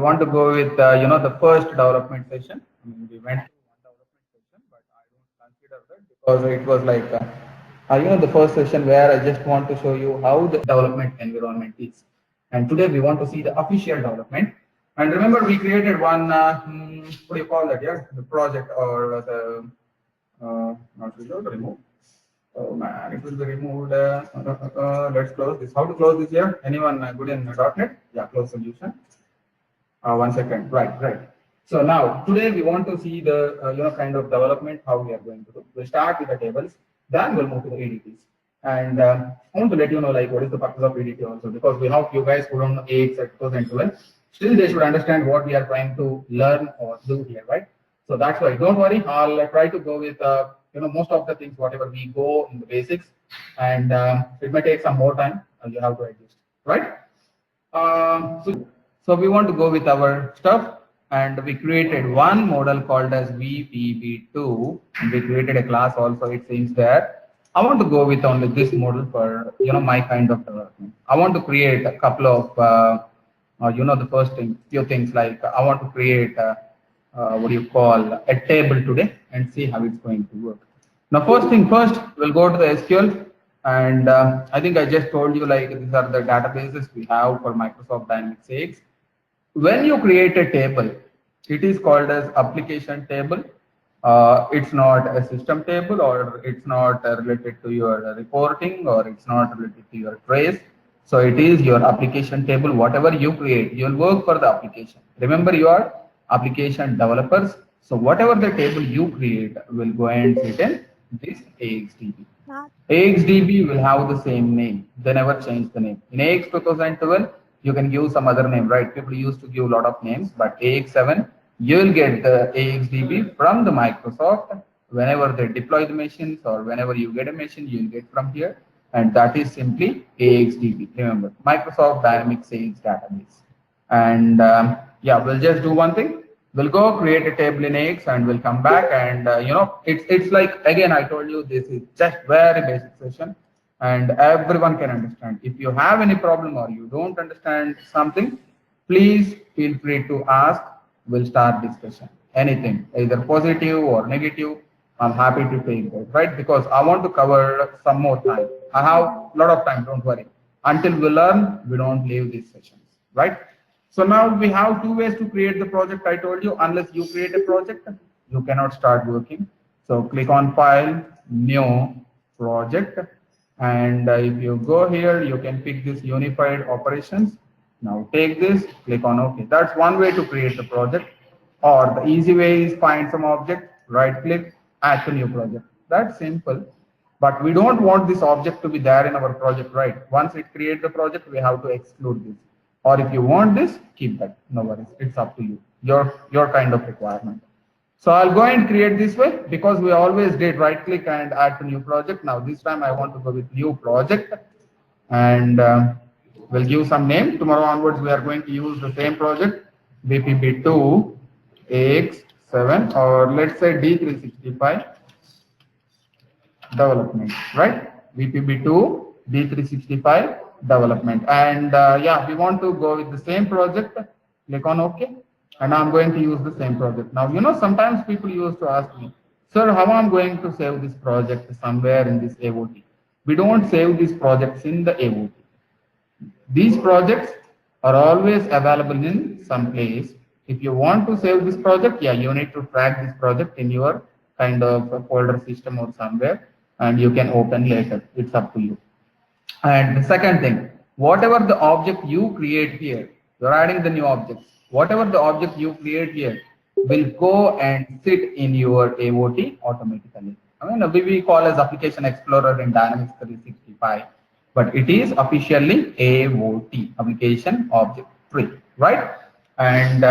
want to go with the first development session. I mean, we went through one development session, but I don't consider that because it was like the first session where I just want to show you how the development environment is. And today we want to see the official development. And remember, we created one what do you call that? Yeah, the project or the not remove. Oh man, it will be removed. Let's close this. How to close this here? Anyone good in .NET? Yeah, close solution. 1 second. Right. So now today we want to see the kind of development how we are going to do. We'll start with the tables, then we'll move to the EDTs. And I want to let you know like what is the purpose of EDT also, because we have few guys who don't know AX, and 12. Still they should understand what we are trying to learn or do here, right? So that's why don't worry. I'll try to go with most of the things whatever we go in the basics, and it may take some more time. You have to adjust, right? So we want to go with our stuff, and we created one model called as VPB2, and we created a class also. It seems there. I want to go with only this model for my kind of development. I want to create a couple of the first thing, few things like I want to create what do you call a table today and see how it's going to work. Now, first thing first, we'll go to the SQL, and I think I just told you like these are the databases we have for Microsoft Dynamics 6. When you create a table, it is called as application table. It's not a system table, or it's not related to your reporting, or it's not related to your trace. So it is your application table. Whatever you create, you'll work for the application. Remember, you are application developers. So whatever the table you create will go and sit in this AXDB. AXDB will have the same name. They never change the name. In AX 2012, you can give some other name, right? People used to give a lot of names, but AX7, you'll get the AXDB from the Microsoft. Whenever they deploy the machines or whenever you get a machine, you'll get from here. And that is simply AXDB. Remember, Microsoft Dynamics 6 database. And yeah, we'll just do one thing. We'll go create a table in AX and we'll come back, and it's like, again, I told you this is just very basic session and everyone can understand. If you have any problem or you don't understand something, please feel free to ask. We'll start discussion. Anything, either positive or negative, I'm happy to take that, right? Because I want to cover some more time. I have a lot of time, don't worry. Until we learn, we don't leave these sessions, right? So now we have two ways to create the project. I told you, unless you create a project, you cannot start working. So click on File, New Project. And if you go here, you can pick this Unified Operations. Now take this, click on OK. That's one way to create the project. Or the easy way is find some object, right click, add to new project. That's simple. But we don't want this object to be there in our project, right? Once it creates the project, we have to exclude this. Or if you want this, keep that. No worries. It's up to you. Your kind of requirement. So I'll go and create this way because we always did right click and add to new project. Now this time I want to go with new project, and we'll give some name. Tomorrow onwards we are going to use the same project, BPB2 AX7, or let's say D365 development, right? BPB2 D365 development. And yeah, we want to go with the same project. Click on OK. And I'm going to use the same project. Now, sometimes people used to ask me, sir, how am I going to save this project somewhere in this AOT? We don't save these projects in the AOT. These projects are always available in some place. If you want to save this project, yeah, you need to track this project in your kind of folder system or somewhere, and you can open later. It's up to you. And the second thing, whatever the object you create here, you're adding the new objects. Whatever the object you create here will go and sit in your AOT automatically. I mean, we call as Application Explorer in Dynamics 365, but it is officially AOT, Application Object Tree, right? And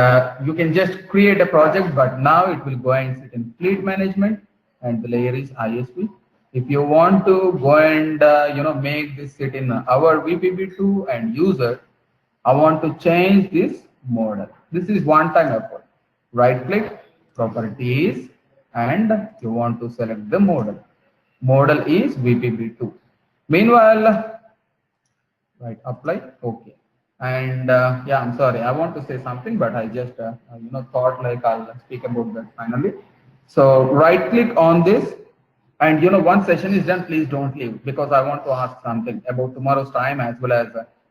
you can just create a project, but now it will go and sit in Fleet Management, and the layer is ISV. If you want to go and make this sit in our VPB2 and user, I want to change this model. This is one-time effort. Right click, properties, and you want to select the model. Model is VPB2. Meanwhile, right, apply, okay. And yeah, I'm sorry, I want to say something, but I just thought like I'll speak about that finally. So right click on this, and once session is done, please don't leave, because I want to ask something about tomorrow's time, as well as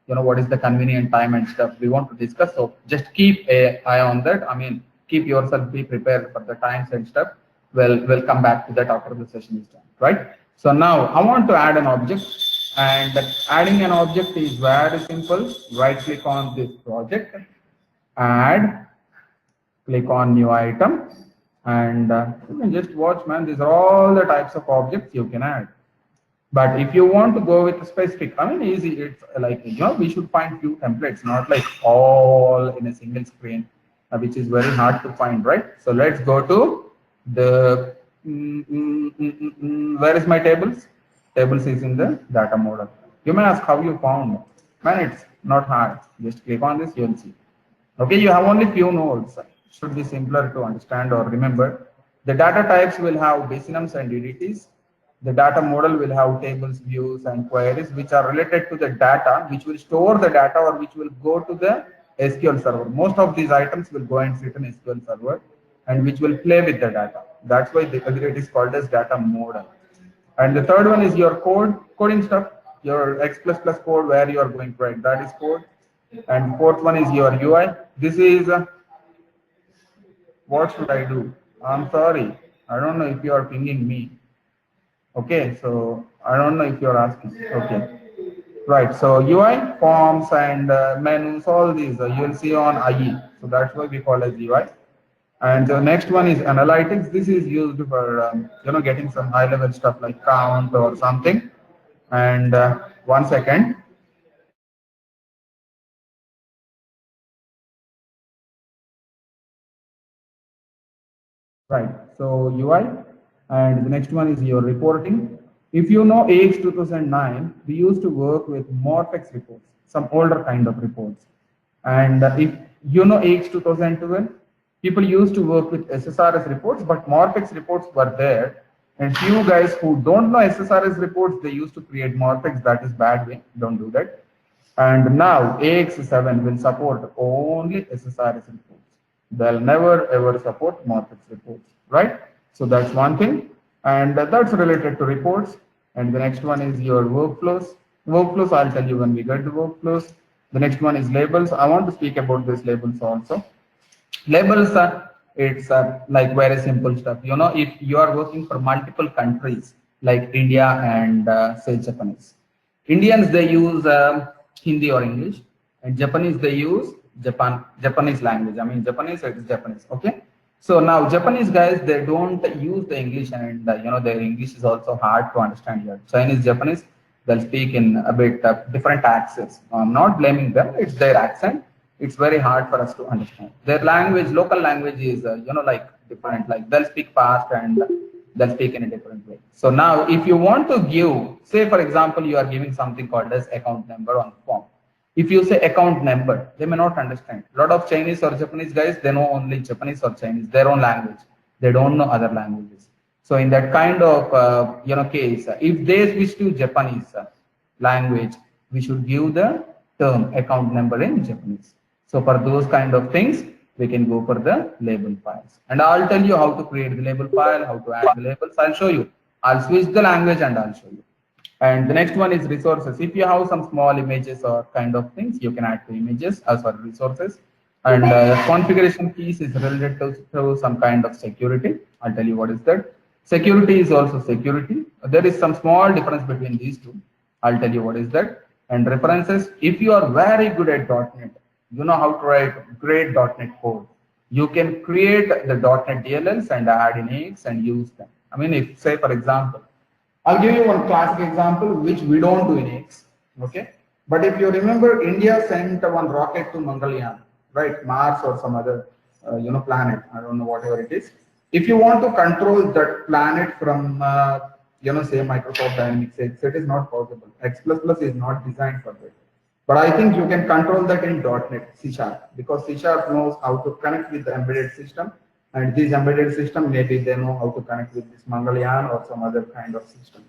what is the convenient time and stuff we want to discuss. So just keep a eye on that. I mean, keep yourself, be prepared for the times and stuff. We'll come back to that after the session is done, right? So now I want to add an object, and adding an object is very simple. Right click on this project, add, click on new item, and you can just watch, man. These are all the types of objects you can add. But if you want to go with specific, I mean, easy. It's like, we should find few templates, not like all in a single screen, which is very hard to find, right? So let's go to the, where is my tables? Tables is in the data model. You may ask how you found. Man, it's not hard. Just click on this, you'll see. Okay, you have only few nodes. Should be simpler to understand or remember. The data types will have basinums and EDTs. The data model will have tables, views, and queries which are related to the data, which will store the data or which will go to the SQL server. Most of these items will go and sit in SQL server and which will play with the data. That's why it is called as data model. And the third one is your coding stuff, your X++ code where you are going to write. That is code. And fourth one is your UI. This is what should I do? I'm sorry. I don't know if you are pinging me. Okay, so I don't know if you're asking. Okay, right. So UI, forms, and menus, all these you'll see on IE. So that's why we call as UI. And the next one is analytics. This is used for getting some high-level stuff like count or something. And 1 second. Right. So UI, and the next one is your reporting. If you know AX 2009, we used to work with Morphex reports, some older kind of reports. And if you know AX 2012, people used to work with SSRS reports, but Morphex reports were there. And few guys who don't know SSRS reports, they used to create Morphex. That is bad way. Don't do that. And now AX7 will support only SSRS reports. They'll never ever support Morphex reports, right? So that's one thing. And that's related to reports. And the next one is your workflows. Workflows, I'll tell you when we get to workflows. The next one is labels. I want to speak about these labels also. Labels are, it's like very simple stuff. If you are working for multiple countries like India and say Japanese, Indians they use Hindi or English, and Japanese they use Japanese language. I mean Japanese, it is Japanese. Okay, so now Japanese guys they don't use the English, and their English is also hard to understand here. Chinese, Japanese, they'll speak in a bit different accents. I'm not blaming them; it's their accent. It's very hard for us to understand. Their language, local language is like different. Like they'll speak fast and they'll speak in a different way. So now, if you want to give, say for example, you are giving something called as account number on form. If you say account number, they may not understand. A lot of Chinese or Japanese guys, they know only Japanese or Chinese, their own language. They don't know other languages. So in that kind of case, if they switch to Japanese language, we should give the term account number in Japanese. So for those kind of things, we can go for the label files. And I'll tell you how to create the label file, how to add the labels. I'll show you. I'll switch the language and I'll show you. And the next one is resources. If you have some small images or kind of things, you can add to images as well resources. And configuration keys is related to some kind of security. I'll tell you what is that. Security is also security. There is some small difference between these two. I'll tell you what is that. And references, if you are very good at .NET, you know how to write great .NET code. You can create the .NET DLLs and add in AX and use them. I mean, if say for example, I'll give you one classic example which we don't do in AX. Okay, but if you remember, India sent one rocket to Mangalyaan, right? Mars or some other planet. I don't know whatever it is. If you want to control that planet from say Microsoft Dynamics X, it is not possible. X++ is not designed for that. But I think you can control that in .NET C#, because C# knows how to connect with the embedded system, and this embedded system maybe they know how to connect with this Mangalyaan or some other kind of systems.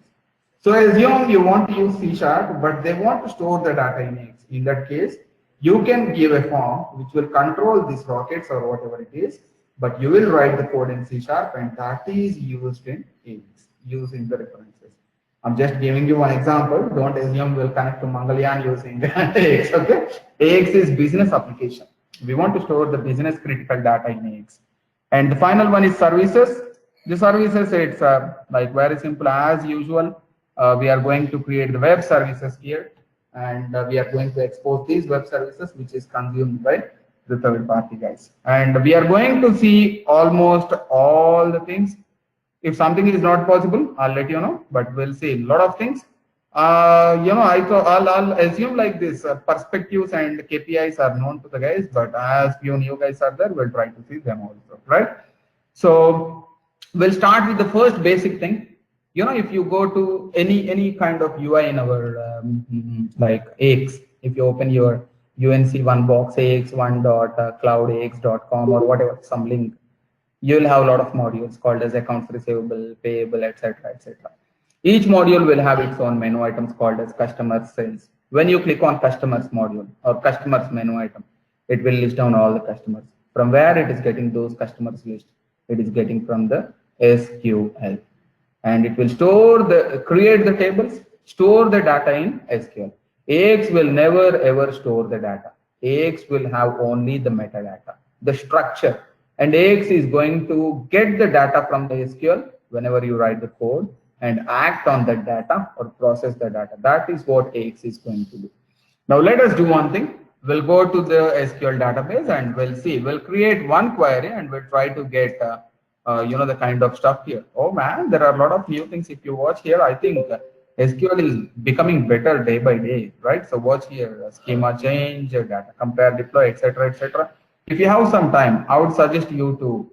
So assume you want to use C#, but they want to store the data in X. In that case, You can give a form which will control these rockets or whatever it is, but you will write the code in C sharp, and that is used in AX, using the references. I'm just giving you one example. Don't assume we'll connect to Mangalyaan using AX. Okay, AX is business application. We want to store the business critical data in AX. And the final one is services. The services, it's like very simple as usual. We are going to create the web services here, and we are going to expose these web services, which is consumed by the third party guys. And we are going to see almost all the things. If something is not possible, I'll let you know, but we'll see a lot of things. I'll assume like this, perspectives and KPIs are known to the guys, but as few new guys are there, we'll try to see them also, right? So we'll start with the first basic thing. If you go to any kind of UI in our like AX, if you open your UNC1 box ax1.cloudax.com or whatever, some link, you'll have a lot of modules called as accounts receivable, payable, etc., etc. Each module will have its own menu items called as customer sales. When you click on customers module or customers menu item, it will list down all the customers. From where it is getting those customers list? It is getting from the SQL, and it will create the tables, store the data in SQL. AX will never ever store the data. AX will have only the metadata, the structure, and AX is going to get the data from the SQL whenever you write the code and act on that data or process the data. That is what AX is going to do. Now let us do one thing. We'll go to the SQL database and we'll see. We'll create one query and we'll try to get the kind of stuff here. Oh man, there are a lot of new things. If you watch here, I think SQL is becoming better day by day, right? So watch here, schema change, data compare, deploy, etc., etc. If you have some time, I would suggest you to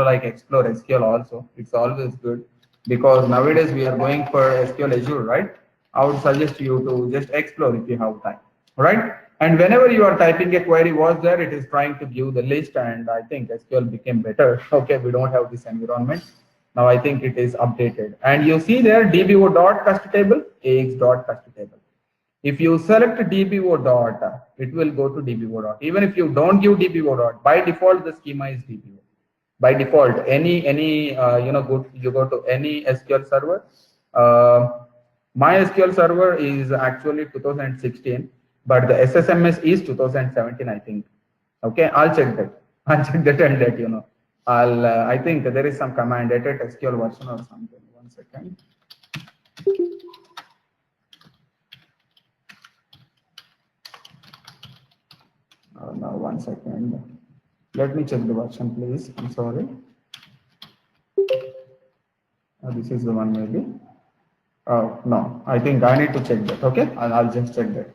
like explore SQL also. It's always good, because nowadays we are going for SQL Azure, right? I would suggest you to just explore if you have time, right? And whenever you are typing a query, was there, it is trying to give the list, and I think SQL became better. Okay, we don't have this environment. Now I think it is updated. And you see there dbo.custTable, ax.custTable. If you select dbo dot, it will go to dbo dot. Even if you don't give dbo dot, by default the schema is dbo. By default, you go to any SQL server. My SQL server is actually 2016, but the SSMS is 2017, I think. Okay, I'll check that. I'll check that and let you know. I think there is some command edit SQL version or something. 1 second. Now 1 second. Let me check the version, please. I'm sorry. This is the one maybe. No, I think I need to check that. Okay, I'll just check that.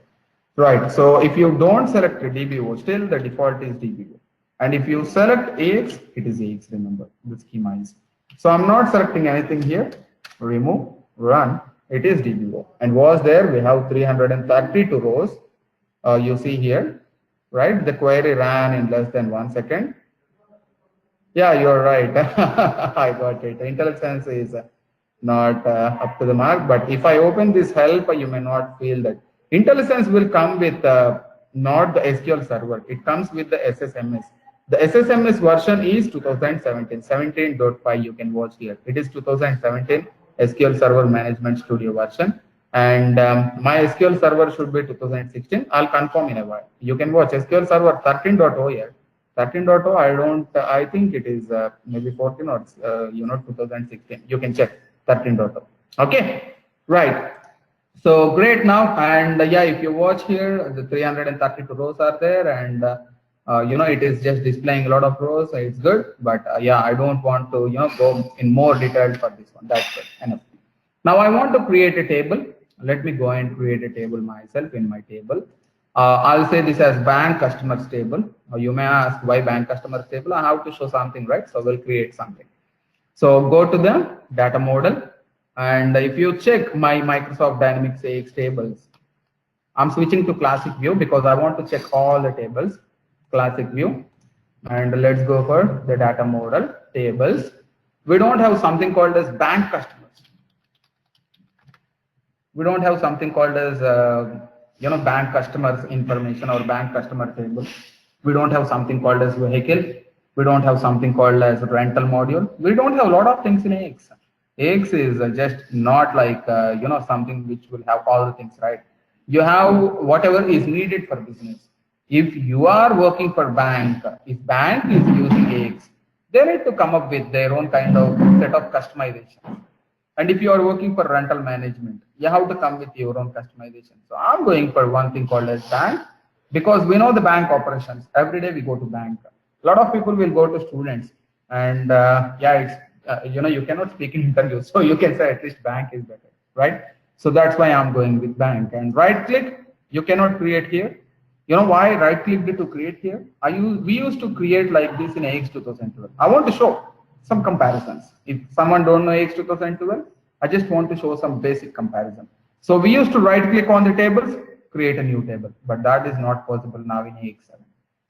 Right. So if you don't select DBO, still the default is DBO. And if you select AX, it is AX. Remember, the schema is. So I'm not selecting anything here. Remove, run. It is DBO. And was there? We have 332 rows. You see here, right? The query ran in less than 1 second. Yeah, you're right. I got it. IntelliSense is not up to the mark. But if I open this help, you may not feel that. IntelliSense will come with not the SQL server. It comes with the SSMS. The SSMS version is 2017, 17.5. You can watch here. It is 2017 SQL Server Management Studio version. And my SQL server should be 2016. I'll confirm in a while. You can watch SQL Server 13.0 here. 13.0, I think it is maybe 14 or 2016. You can check 13.0. Okay, right. So great now, and yeah, if you watch here, the 332 rows are there, and it is just displaying a lot of rows. So it's good, but yeah, I don't want to go in more detail for this one. That's good enough. Now I want to create a table. Let me go and create a table myself in my table. I'll say this as bank customers table. You may ask why bank customers table. I have to show something, right? So we'll create something. So go to the data model. And if you check my Microsoft Dynamics AX tables, I'm switching to classic view because I want to check all the tables, classic view. And let's go for the data model tables. We don't have something called as bank customers. We don't have something called as bank customers information or bank customer table. We don't have something called as vehicle. We don't have something called as rental module. We don't have a lot of things in AX. AX is just not like something which will have all the things, right? You have whatever is needed for business. If you are working for bank, if bank is using AX, they need to come up with their own kind of set of customization. And if you are working for rental management, you have to come with your own customization. So I'm going for one thing called as bank, because we know the bank operations. Every day we go to bank. A lot of people will go to students, and yeah, it's you cannot speak in interviews, so you can say at least bank is better, right? So that's why I'm going with bank. And right click, you cannot create here. You know why right click to create here? We used to create like this in AX 2012. I want to show some comparisons. If someone don't know AX 2012, I just want to show some basic comparison. So we used to right click on the tables, create a new table, but that is not possible now in AX7.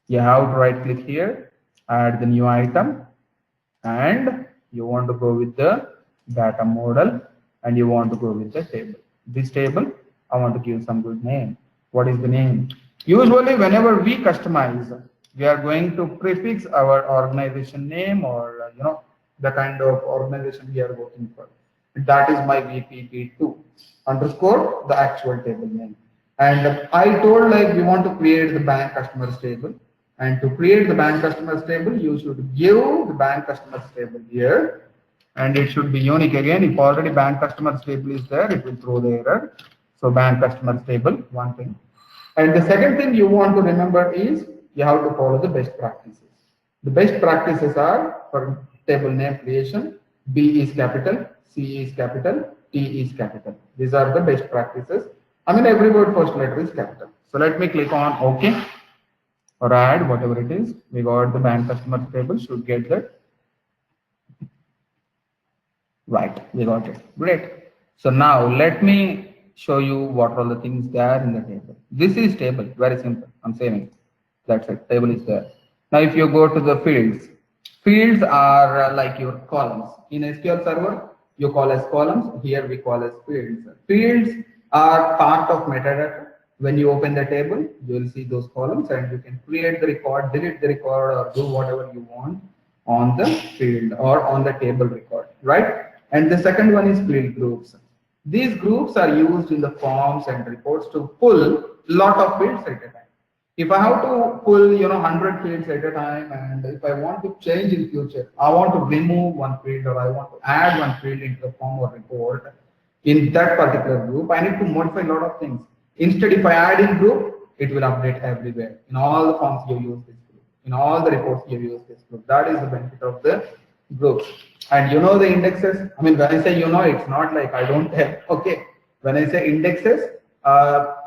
You have to right click here, add the new item, and you want to go with the data model, and you want to go with the table. This table, I want to give some good name. What is the name? Usually whenever we customize, we are going to prefix our organization name or the kind of organization we are working for. That is my VPP2 underscore the actual table name. And I told like we want to create the bank customers table. And to create the bank customers table, you should give the bank customers table here. And it should be unique again. If already bank customers table is there, it will throw the error. So bank customers table, one thing. And the second thing you want to remember is you have to follow the best practices. The best practices are for table name creation, B is capital, C is capital, T is capital. These are the best practices. I mean, every word first letter is capital. So let me click on OK or add whatever it is. We got the bank customers table, should get that. Right, we got it. Great. So now let me show you what are all the things there in the table. This is table, very simple. I'm saving. That's it. Table is there. Now, if you go to the fields, fields are like your columns. In SQL Server, you call as columns. Here we call as fields. Fields are part of metadata. When you open the table, you will see those columns, and you can create the record, delete the record, or do whatever you want on the field or on the table record, right? And the second one is field groups. These groups are used in the forms and reports to pull lot of fields at a time. If I have to pull 100 fields at a time, and if I want to change in future, I want to remove one field or I want to add one field into the form or report in that particular group, I need to modify a lot of things. Instead, if I add in group, it will update everywhere. In all the forms you use this group. In all the reports you use this group. That is the benefit of the groups. And the indexes, I mean, when I say it's not like I don't have, okay. When I say indexes,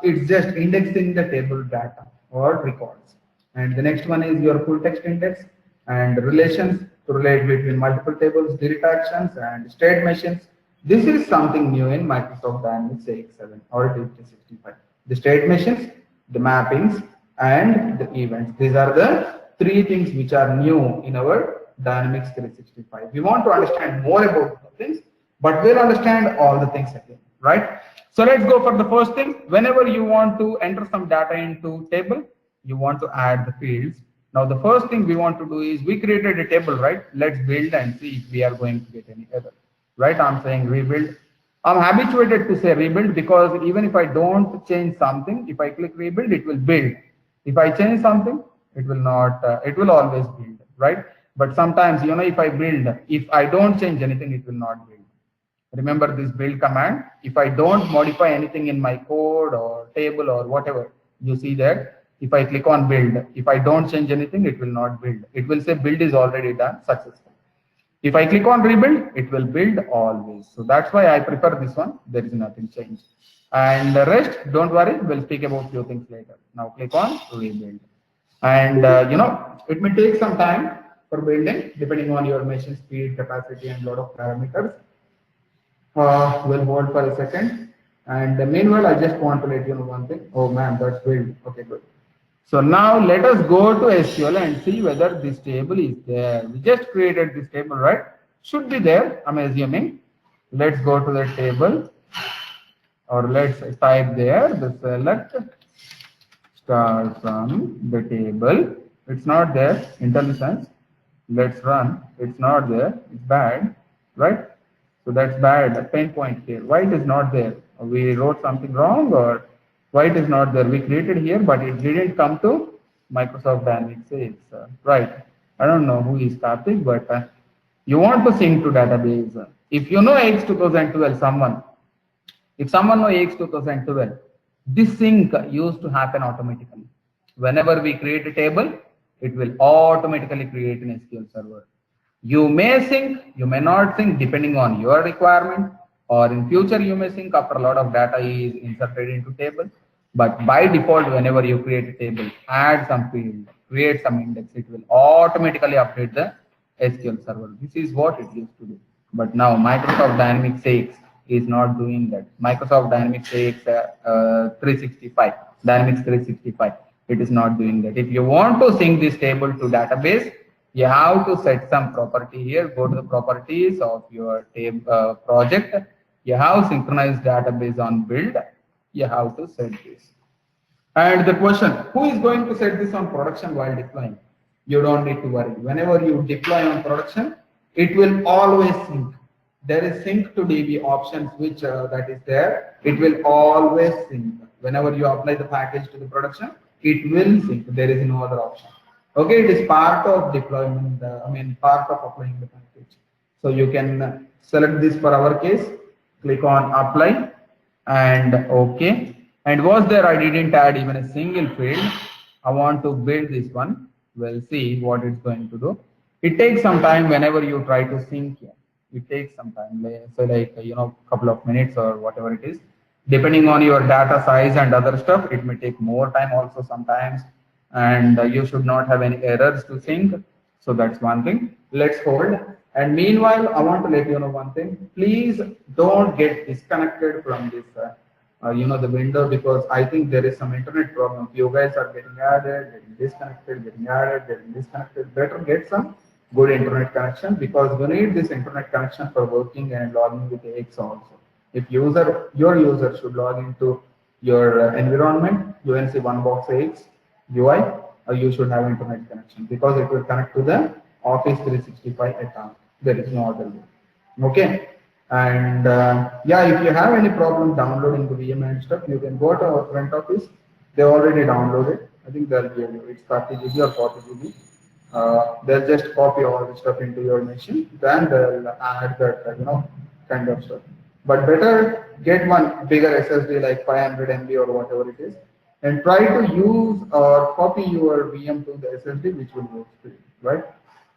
it's just indexing the table data or records. And the next one is your full text index and relations to relate between multiple tables, delete actions, and state machines. This is something new in Microsoft Dynamics AX7 or D365. The state machines, the mappings, and the events. These are the three things which are new in our Dynamics 365. We want to understand more about the things, but we'll understand all the things again, right? So let's go for the first thing. Whenever you want to enter some data into table, you want to add the fields. Now the first thing we want to do is we created a table, right? Let's build and see if we are going to get any error, right? I'm saying rebuild. I'm habituated to say rebuild because even if I don't change something, if I click rebuild, it will build. If I change something, it will not, it will always build, right? But sometimes, if I build, if I don't change anything, it will not build. Remember this build command. If I don't modify anything in my code or table or whatever, you see that if I click on build, if I don't change anything, it will not build. It will say build is already done successfully. If I click on rebuild, it will build always. So that's why I prefer this one. There is nothing changed. And the rest, don't worry, we'll speak about few things later. Now click on rebuild. And it may take some time for building, depending on your machine speed, capacity, and lot of parameters. We'll hold for a second. And meanwhile, I just want to let you know one thing. Oh man, that's build. Okay, good. So now let us go to SQL and see whether this table is there. We just created this table, right? Should be there, I'm assuming. Let's go to the table. or let's type there the select star from the table. It's not there. Intelligence. Let's run. It's not there. It's bad, right? So that's bad. A pain point here. Why it is not there? We wrote something wrong, or why it is not there? We created here, but it didn't come to Microsoft Dynamics 6. Right. I don't know who is Karthik, but you want to sync to database. If you know X 2012, if someone knows AX 2012, this sync used to happen automatically. Whenever we create a table, it will automatically create an SQL server. You may sync, you may not sync depending on your requirement, or in future you may sync after a lot of data is inserted into table. But by default, whenever you create a table, add some field, create some index, it will automatically update the SQL server. This is what it used to do. But now Microsoft Dynamics 6 is not doing that. Microsoft Dynamics 6 365, Dynamics 365, it is not doing that. If you want to sync this table to database, you have to set some property here. Go to the properties of your table project. You have synchronized database on build. You have to set this. And the question, who is going to set this on production while deploying? You don't need to worry. Whenever you deploy on production, it will always sync. There is sync to DB options which that is there. It will always sync. Whenever you apply the package to the production, it will sync. There is no other option. Okay, it is part of deployment, part of applying the package. So you can select this for our case, click on apply and okay. And was there, I didn't add even a single field. I want to build this one. We'll see what it's going to do. It takes some time whenever you try to sync here. It takes some time, so like, couple of minutes or whatever it is. Depending on your data size and other stuff, it may take more time also sometimes. And you should not have any errors to sync. So that's one thing. Let's hold. And meanwhile, I want to let you know one thing. Please don't get disconnected from this, the window, because I think there is some internet problem. You guys are getting added, getting disconnected, getting added, getting disconnected. Better get some good internet connection, because we need this internet connection for working and logging with AX also. If your user should log into your environment, UNC one box AX UI, you should have internet connection, because it will connect to the Office 365 account. There is no other way. Okay. And yeah, if you have any problem downloading the VM and stuff, you can go to our front office. They already downloaded. I think they'll give you it's 30 GB or 40 GB. They'll just copy all the stuff into your machine. Then they'll add that kind of stuff. But better get one bigger SSD like 500 MB or whatever it is, and try to use or copy your VM to the SSD, which will work for you, right?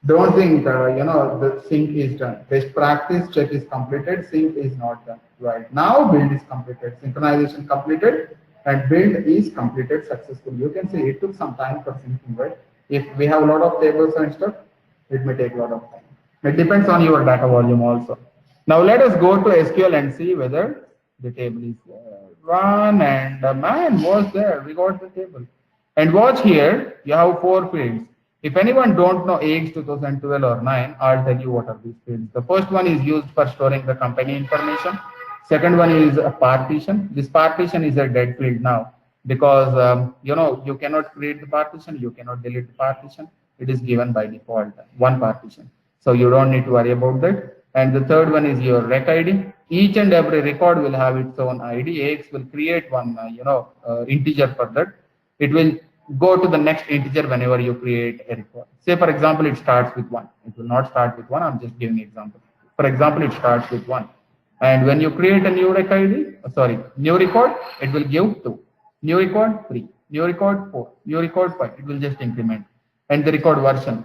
Don't think the sync is done. Best practice check is completed, sync is not done. Right now, build is completed, synchronization completed, and build is completed successfully. You can see it took some time for syncing, right? If we have a lot of tables and stuff, it may take a lot of time. It depends on your data volume also. Now let us go to SQL and see whether the table is run, and man was there. We got the table. And watch here, you have 4 fields. If anyone don't know AX 2012 or 9, I'll tell you what are these fields. The first one is used for storing the company information. Second one is a partition. This partition is a dead field now, because you cannot create the partition, you cannot delete the partition. It is given by default, one partition. So you don't need to worry about that. And the third one is your rec ID. Each and every record will have its own ID. AX will create one integer for that. It will go to the next integer whenever you create a record. Say for example, it starts with 1. It will not start with 1. I'm just giving an example. For example, it starts with 1. And when you create a new new record, it will give 2. New record 3. New record 4. New record 5. It will just increment. And the record version,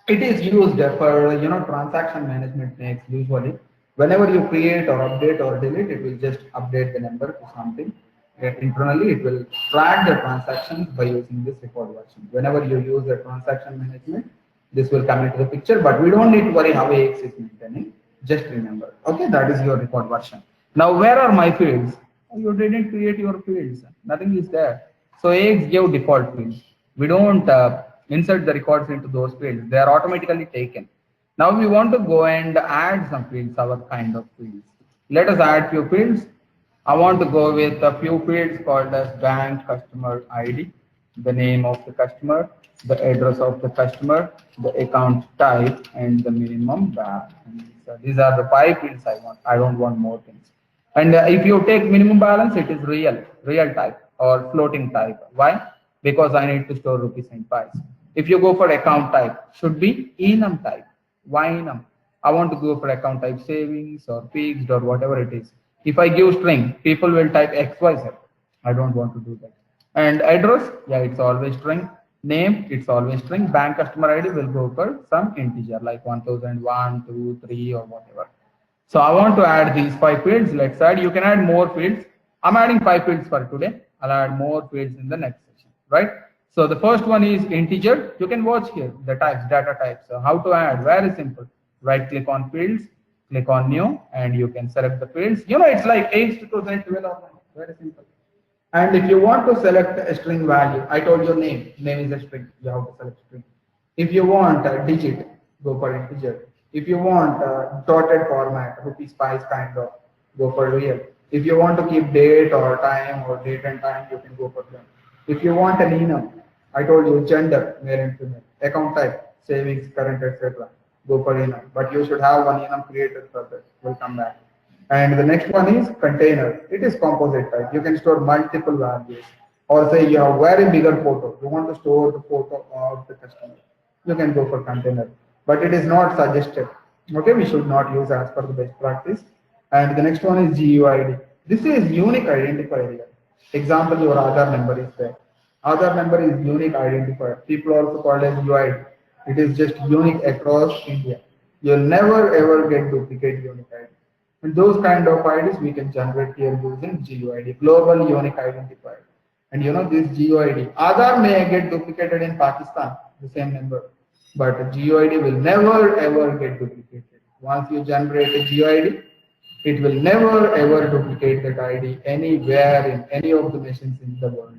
it is used for transaction management next. Usually, whenever you create or update or delete, it will just update the number to something. Internally, it will track the transactions by using this record version. Whenever you use the transaction management, this will come into the picture. But we don't need to worry how AX is maintaining. Just remember, okay, that is your record version. Now, where are my fields? You didn't create your fields. Nothing is there. So AX gave default fields. We don't insert the records into those fields. They are automatically taken. Now we want to go and add some fields, our kind of fields. Let us add few fields. I want to go with a few fields called as bank customer ID, the name of the customer, the address of the customer, the account type, and the minimum balance. So these are the five fields I want. I don't want more things. And if you take minimum balance, it is real type or floating type. Why? Because I need to store rupees and pies. If you go for account type, should be enum type. Why enum? I want to go for account type savings or fixed or whatever it is. If I give string, people will type XYZ. I don't want to do that. And address, yeah, it's always string. Name, it's always string. Bank customer ID will go for some integer like 1001, 2, 3 or whatever. So I want to add these five fields. Let's add. You can add more fields. I'm adding five fields for today. I'll add more fields in the next session, right? So the first one is integer. You can watch here the types, data types. So how to add? Very simple. Right click on fields, click on new, and you can select the fields. You know, it's like ERPDevelopment. Very simple. And if you want to select a string value, I told you name is a string. You have to select string. If you want a digit, go for integer. If you want a dotted format, rupees pies kind of, go for real. If you want to keep date or time or date and time, you can go for them. If you want an enum, I told you gender, male and female, account type, savings, current, etc. Go for enum. But you should have one enum created for that. We'll come back. And the next one is container. It is composite type. You can store multiple values. Or say you have very bigger photo. You want to store the photo of the customer. You can go for container. But it is not suggested. Okay, we should not use as per the best practice. And the next one is GUID. This is unique identifier here. Example, your Aadhaar number is there. Aadhaar number is unique identifier. People also call it as UID. It is just unique across India. You'll never ever get duplicate unique ID. And those kind of IDs we can generate here using GUID, Global Unique Identifier. And you know this GUID, Aadhaar may get duplicated in Pakistan, the same number, but GUID will never ever get duplicated. Once you generate a GUID, it will never ever duplicate that ID anywhere in any of the machines in the world.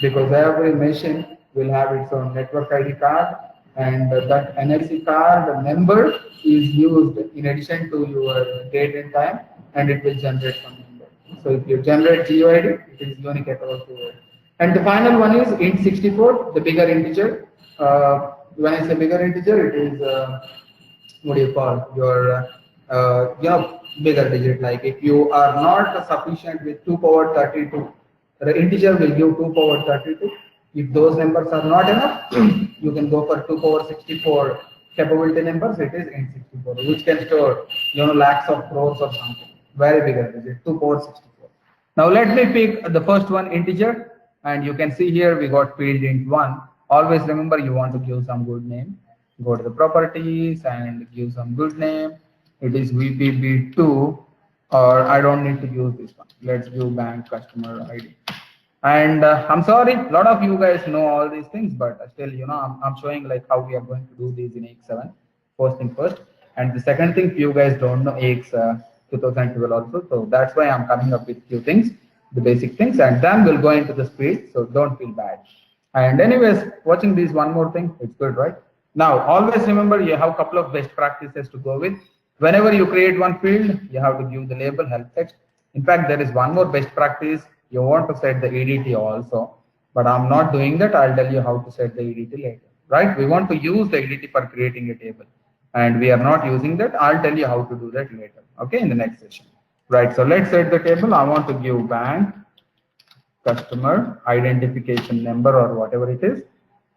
Because every machine will have its own network ID card, and that NFC card number is used in addition to your date and time, and it will generate some number. So if you generate GUID, it is unique across the world. And the final one is int64, the bigger integer. When I say bigger integer, it is what do you call your bigger digit. Like if you are not sufficient with 2 power 32, the integer will give 2 power 32. If those numbers are not enough, you can go for 2 power 64 capability numbers. It is int64, which can store lakhs of crores or something. Very bigger digit, 2 power 64. Now let me pick the first one, integer, and you can see here we got field int1. Always remember you want to give some good name. Go to the properties and give some good name. It is VPB2, or I don't need to use this one. Let's give bank customer ID. And I'm sorry, a lot of you guys know all these things, but still, I'm showing like how we are going to do these in AX7. First thing first. And the second thing, you guys don't know AX 2012 also. So that's why I'm coming up with few things, the basic things, and then we'll go into the speed. So don't feel bad. And anyways, watching this one more thing, it's good, right? Now, always remember you have a couple of best practices to go with. Whenever you create one field, you have to give the label help text. In fact, there is one more best practice. You want to set the EDT also, but I'm not doing that. I'll tell you how to set the EDT later, right? We want to use the EDT for creating a table, and we are not using that. I'll tell you how to do that later, okay, in the next session, right? So let's set the table. I want to give bank customer identification number or whatever it is.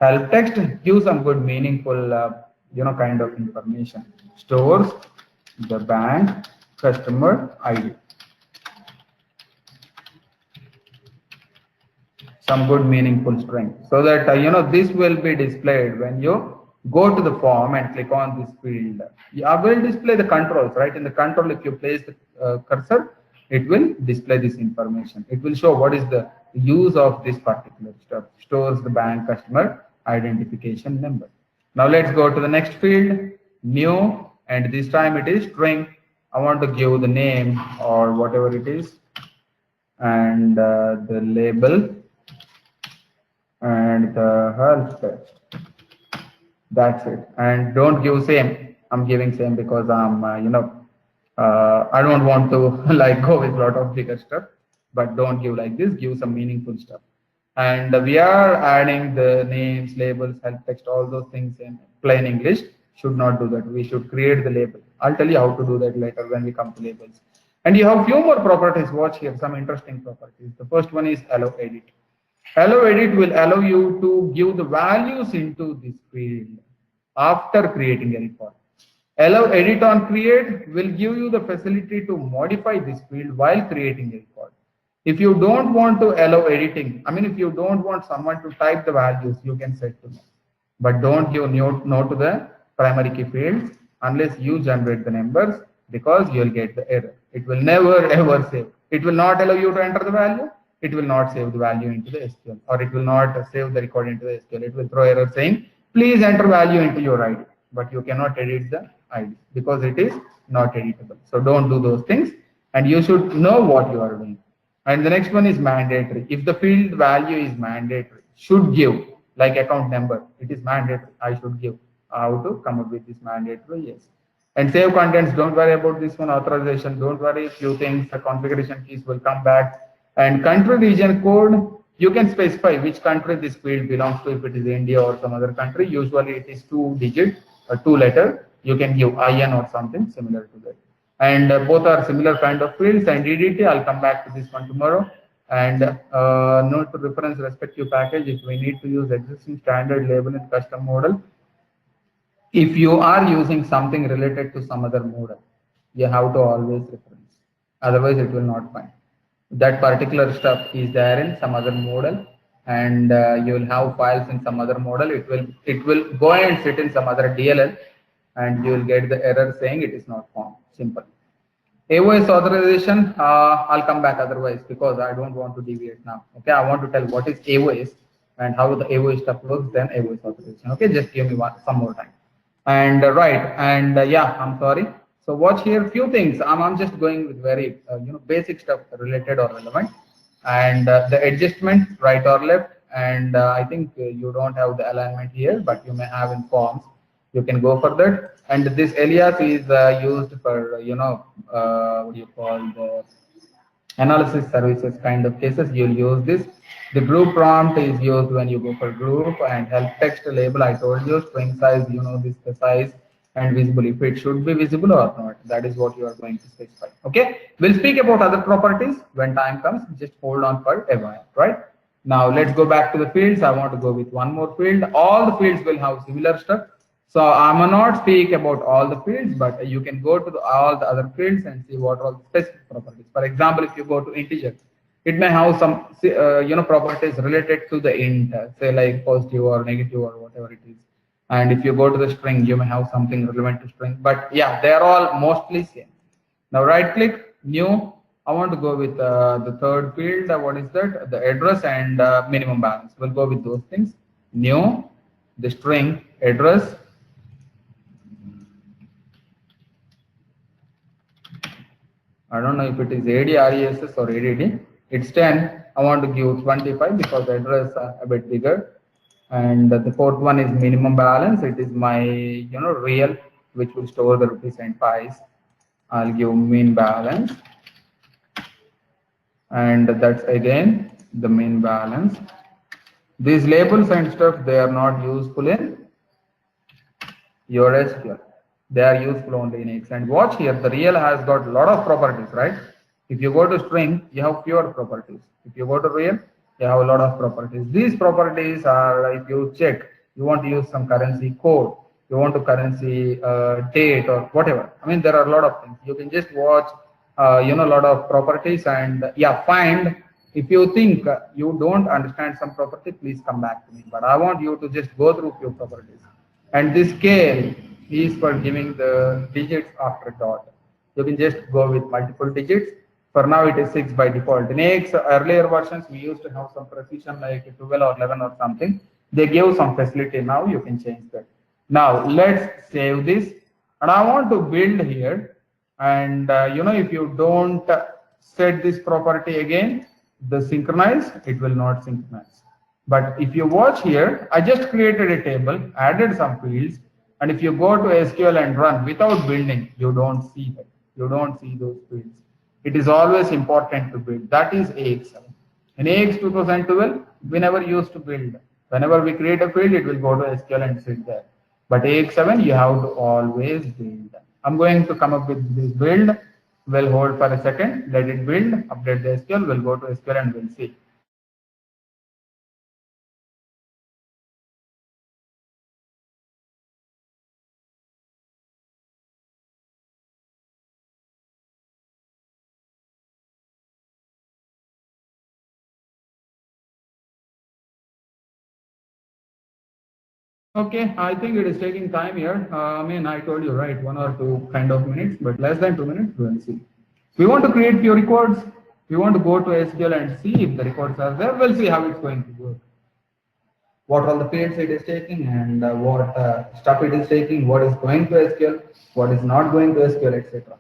Help text, give some good meaningful, kind of information. Stores the bank customer ID. Some good meaningful string, so that this will be displayed when you go to the form and click on this field. I will display the controls, right? In the control, if you place the cursor, it will display this information. It will show what is the use of this particular stuff. Stores the bank customer identification number. Now let's go to the next field, new, and this time it is string. I want to give the name or whatever it is, and the label and the help text. That's it. And don't give same. I'm giving same because I'm I don't want to like go with a lot of bigger stuff. but don't give like this, give some meaningful stuff. And we are adding the names, labels, help text, all those things in plain English. Should not do that. We should create the label. I'll tell you how to do that later when we come to labels. And you have few more properties. Watch here, some interesting properties. The first one is allow edit. Allow edit will allow you to give the values into this field after creating a record. Allow edit on create will give you the facility to modify this field while creating a record. If you don't want to allow editing, I mean, if you don't want someone to type the values, you can set to no. But don't give no to the primary key fields unless you generate the numbers, because you will get the error. It will never ever save. It will not allow you to enter the value. It will not save the value into the SQL, or it will not save the record into the SQL. It will throw error saying, please enter value into your ID, but you cannot edit the ID because it is not editable. So don't do those things, and you should know what you are doing. And the next one is mandatory. If the field value is mandatory, should give, like account number, it is mandatory, I should give. How to come up with this mandatory? Yes. And save contents, don't worry about this one. Authorization, don't worry. Few things, the configuration keys will come back. And country region code, you can specify which country this field belongs to. If it is India or some other country, usually it is 2-digit or 2-letter. You can give IN or something similar to that. And both are similar kind of fields. And EDT, I'll come back to this one tomorrow. And note to reference respective package if we need to use existing standard label in custom model. If you are using something related to some other model, you have to always reference. Otherwise, it will not find. That particular stuff is there in some other model, and you will have files in some other model. It will go and sit in some other DLL, and you will get the error saying it is not found. Simple. AOS authorization, I'll come back otherwise, because I don't want to deviate now. Okay, I want to tell what is AOS and how the AOS stuff works, then AOS authorization. Okay, just give me some more time. And right, and yeah, I'm sorry. So watch here, few things. I'm just going with very basic stuff related or relevant. And the adjustment, right or left, and I think you don't have the alignment here, but you may have in forms. You can go for that. And this alias is used for what do you call, the analysis services kind of cases. You'll use this. The group prompt is used when you go for group. And help text label, I told you, string size, this the size, and visible, if it should be visible or not. That is what you are going to specify. Okay, we'll speak about other properties when time comes. Just hold on for a while. Right now, let's go back to the fields. I want to go with one more field. All the fields will have similar stuff. So I'm not speak about all the fields, but you can go to all the other fields and see what are the specific properties. For example, if you go to integer, it may have some properties related to the int, say like positive or negative or whatever it is. And if you go to the string, you may have something relevant to string. But yeah, they are all mostly same. Now right click, new. I want to go with the third field. What is that? The address and minimum balance. We'll go with those things. New, the string, address. I don't know if it is ADRESS or ADD. It's 10. I want to give 25 because the address are a bit bigger. And the fourth one is minimum balance. It is my real, which will store the rupees and pies. I'll give min balance. And that's again the min balance. These labels and stuff, they are not useful in your SQL. They are useful only in X. And watch here, the real has got a lot of properties, right? If you go to string, you have fewer properties. If you go to real, you have a lot of properties. These properties are, if you check, you want to use some currency code, you want to currency date or whatever. I mean, there are a lot of things. You can just watch, a lot of properties and yeah, find. If you think you don't understand some property, please come back to me. But I want you to just go through few properties. And this scale is for giving the digits after dot. You can just go with multiple digits. For now, it is 6 by default. In earlier versions, we used to have some precision like 12 or 11 or something. They gave some facility. Now you can change that. Now let's save this. And I want to build here. And if you don't set this property again, the synchronize, it will not synchronize. But if you watch here, I just created a table, added some fields. And if you go to SQL and run without building, you don't see that. You don't see those fields. It is always important to build. That is AX7. In AX 2012, we never used to build. Whenever we create a field, it will go to SQL and sit there. But AX7, you have to always build. I'm going to come up with this build. We'll hold for a second, let it build, update the SQL, we'll go to SQL and we'll see. Okay, I think it is taking time here. I mean, I told you, right, 1 or 2 minutes, but less than 2 minutes, we'll see. We want to create few records. We want to go to SQL and see if the records are there. We'll see how it's going to work. What all the fields it is taking and what stuff it is taking, what is going to SQL, what is not going to SQL, etc.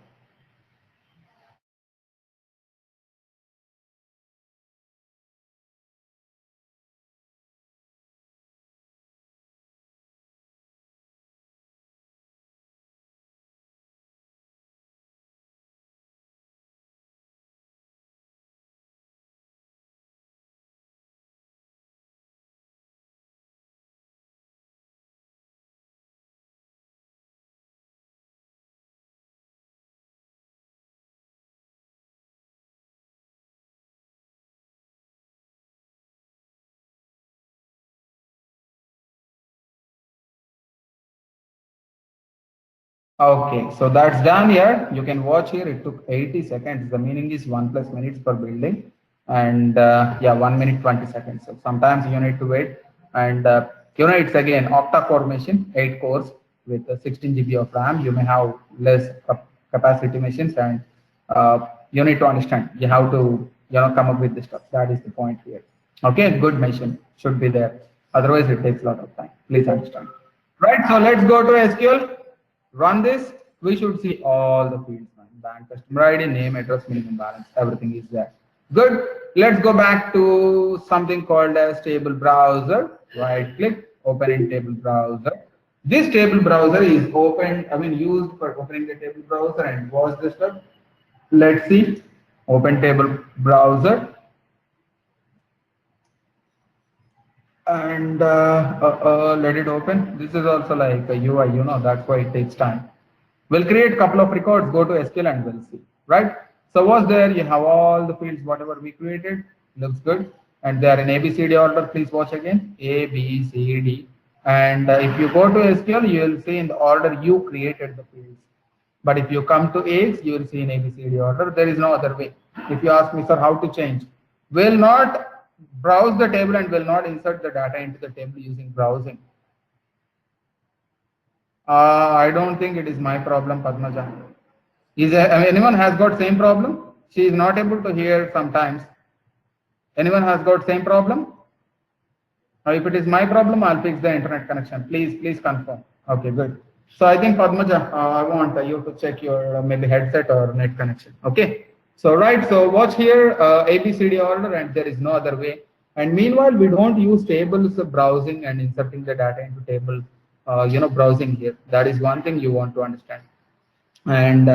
Okay, so that's done here. You can watch here. It took 80 seconds. The meaning is 1 plus minutes per building, and yeah, 1 minute 20 seconds. So sometimes you need to wait, and it's again octa-core machine, 8 cores with 16 GB of RAM. You may have less capacity machines, and you need to understand. You have to come up with this stuff. That is the point here. Okay, good machine should be there. Otherwise, it takes a lot of time. Please understand. Right. So let's go to SQL. Run this, we should see all the fields. Bank, customer ID, name, address, minimum balance, everything is there. Good. Let's go back to something called as table browser. Right click, open in table browser. This table browser is open, used for opening the table browser and watch the stuff. Let's see. Open table browser. And let it open. This is also like a UI, that's why it takes time. We'll create a couple of records, go to SQL and we'll see, right? So what's there? You have all the fields, whatever we created, looks good. And they are in ABCD order. Please watch again, A, B, C, D. And if you go to SQL, you will see in the order you created the fields. But if you come to AX, you will see in ABCD order. There is no other way. If you ask me, sir, how to change, will not browse the table and will not insert the data into the table using browsing. I don't think it is my problem, Padmaja. Anyone has got same problem? She is not able to hear sometimes. Anyone has got same problem? If it is my problem, I'll fix the internet connection. Please confirm. Okay, good. So I think Padmaja, I want you to check your maybe headset or net connection. Okay. So right, so watch here, ABCD order, and there is no other way. And meanwhile, we don't use tables browsing and inserting the data into table, browsing here. That is one thing you want to understand. And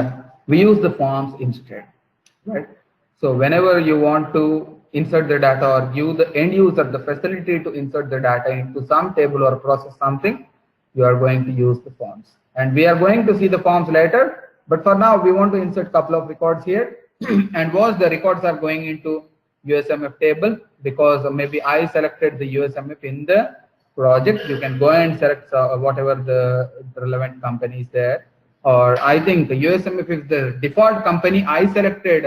we use the forms instead, right? So whenever you want to insert the data or give the end user the facility to insert the data into some table or process something, you are going to use the forms. And we are going to see the forms later. But for now, we want to insert a couple of records here. And once the records are going into USMF table, because maybe I selected the USMF in the project, you can go and select whatever the relevant company is there. Or I think the USMF is the default company I selected,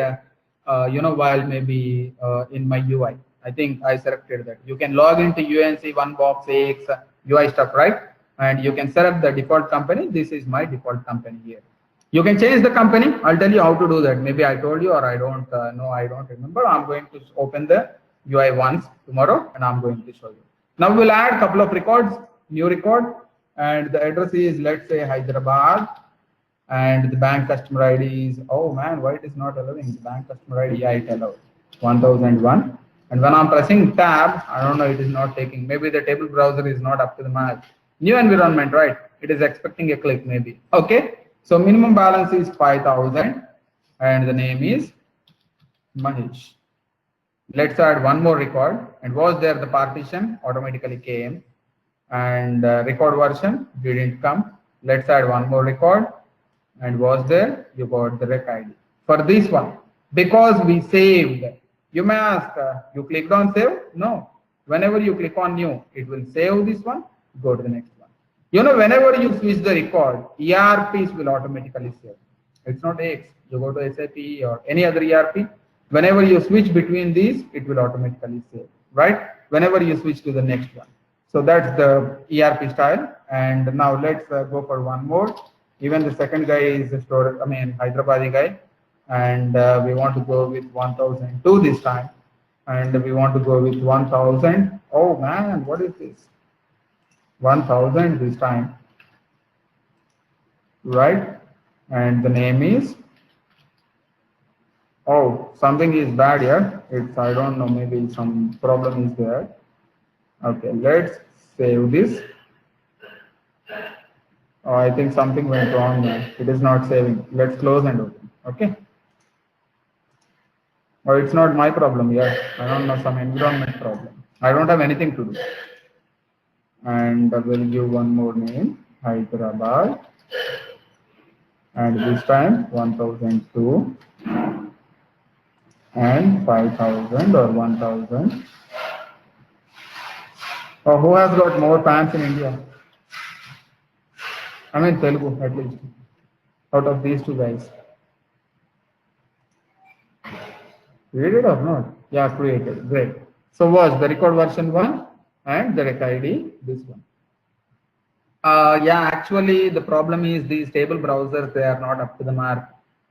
while maybe in my UI. I think I selected that. You can log into UNC, one box, AX, UI stuff, right? And you can select the default company. This is my default company here. You can change the company. I'll tell you how to do that. Maybe I told you or I don't know. I don't remember. I'm going to open the UI once tomorrow and I'm going to show you. Now we'll add a couple of records, new record, and the address is, let's say, Hyderabad, and the bank customer ID is, oh man, why it is not allowing the bank customer ID? Yeah, it allowed 1001. And when I'm pressing tab, I don't know, it is not taking. Maybe the table browser is not up to the mark. New environment, right? It is expecting a click maybe. Okay. So minimum balance is 5,000 and the name is Mahesh. Let's add one more record. And was there the partition automatically came, and record version didn't come. Let's add one more record, and was there, you got the rec ID. For this one, because we saved, you may ask, you clicked on save? No. Whenever you click on new, it will save this one, go to the next one. You know, whenever you switch the record, ERPs will automatically save. It's not X. You go to SAP or any other ERP. Whenever you switch between these, it will automatically save, right? Whenever you switch to the next one. So that's the ERP style. And now let's go for one more. Even the second guy is a store, I mean, Hyderabadi guy. And we want to go with 1002 this time. And we want to go with 1000. Oh man, what is this? 1000 this time, right? And the name is, oh, something is bad here. It's, I don't know, maybe some problem is there. Okay, let's save this. Oh, I think something went wrong now. It is not saving. Let's close and open. Okay. Or it's not my problem here. I don't know, some environment problem. I don't have anything to do. And I will give one more name, Hyderabad. And this time 1002 and 5000 or 1000. Oh, who has got more fans in India? I mean Telugu at least, out of these two guys. Created or not? Yeah, created. Great. So was the record version 1 and the rec ID this one. Yeah, actually the problem is these table browsers, they are not up to the mark.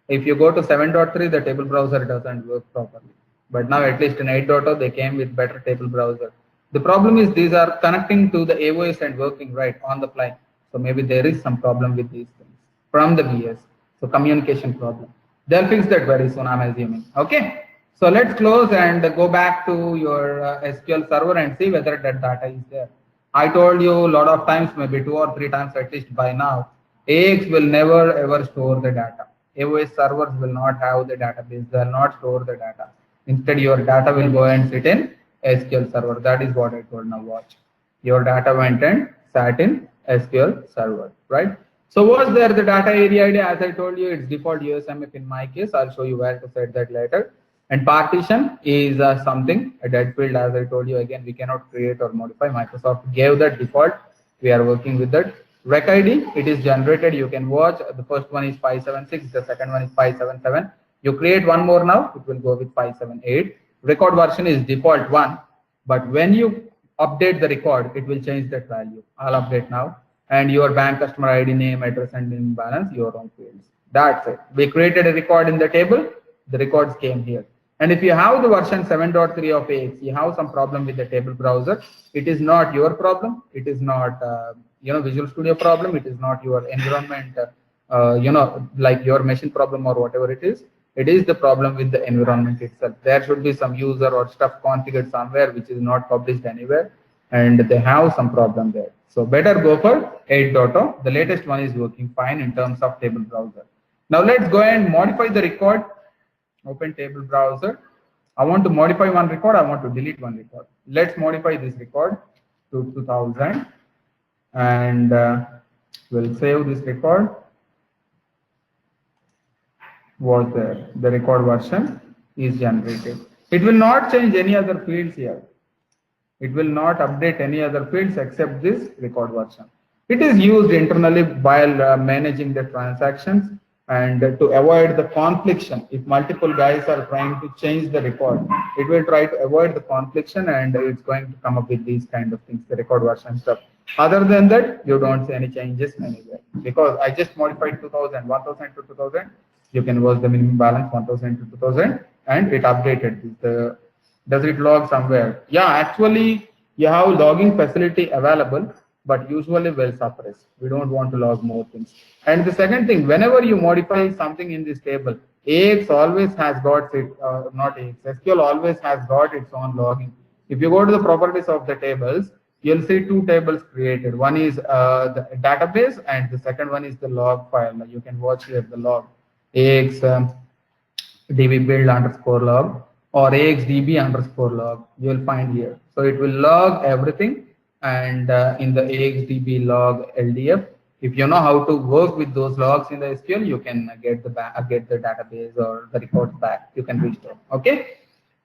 If you go to 7.3, the table browser doesn't work properly. But now at least in 8.0, they came with better table browser. The problem is these are connecting to the AOS and working right on the fly. So maybe there is some problem with these things from the VS. So communication problem. They'll fix that very soon, I'm assuming. Okay. So let's close and go back to your SQL server and see whether that data is there. I told you a lot of times, maybe 2 or 3 times at least by now, AX will never ever store the data. AOS servers will not have the database. They will not store the data. Instead, your data will go and sit in SQL server. That is what I told. Now watch. Your data went and sat in SQL server, right? So was there the data area ID? As I told you, it's default USMF in my case. I'll show you where to set that later. And partition is something, a dead field, as I told you. Again, we cannot create or modify. Microsoft gave that default. We are working with that. Rec ID, it is generated. You can watch. The first one is 576. The second one is 577. You create one more now, it will go with 578. Record version is default 1. But when you update the record, it will change that value. I'll update now. And your bank customer ID, name, address, and name balance, your own fields. That's it. We created a record in the table. The records came here. And if you have the version 7.3 of AX, you have some problem with the table browser, it is not your problem. It is not, Visual Studio problem. It is not your environment, like your machine problem or whatever it is. It is the problem with the environment itself. There should be some user or stuff configured somewhere which is not published anywhere, and they have some problem there. So better go for 8.0. The latest one is working fine in terms of table browser. Now let's go and modify the record. Open table browser. I want to modify one record. I want to delete one record. Let's modify this record to 2000, and we'll save this record. Was there? The record version is generated. It will not change any other fields here. It will not update any other fields except this record version. It is used internally while managing the transactions. And to avoid the confliction, if multiple guys are trying to change the record, it will try to avoid the confliction, and it's going to come up with these kind of things, the record version stuff. Other than that, you don't see any changes anywhere, because I just modified 1000 to 2000. You can watch the minimum balance 1000 to 2000, and it updated this. Does it log somewhere? Yeah, actually, you have logging facility available, but usually will suppress. We don't want to log more things. And the second thing, whenever you modify something in this table, AX always has got it, not AX, SQL always has got its own logging. If you go to the properties of the tables, you'll see 2 tables created. One is the database, and the second one is the log file. You can watch here the log. AX db build underscore log or axdb underscore log, you will find here. So it will log everything, and in the axdb log ldf, if you know how to work with those logs in the SQL, you can get the database or the records back. You can restore. Okay,